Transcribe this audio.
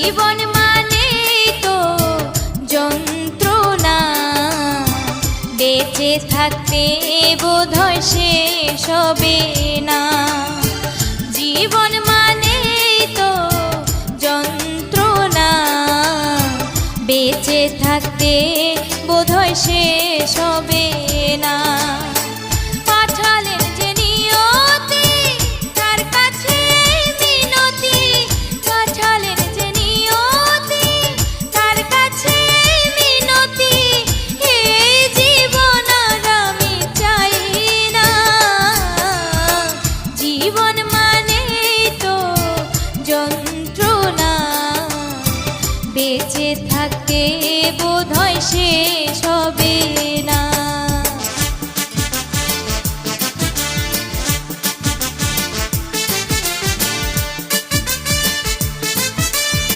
জীবন মানে তো যন্ত্রণা, বেঁচে থাকতে বোধহয় শেষ হবে না। জীবন মানে তো যন্ত্রণা, বেঁচে থাকতে বোধহয় শেষ হবে না। পাঠালেন যে নিয়তি তার কাছে মিনতি, পাঠালেন যে নিয়তি তার কাছে মিনতি, এই জীবন আর আমি চাই না। জীবন মানে তো যন্ত্রণা, বেঁচে থাকতে বোধহয় শেষ হবে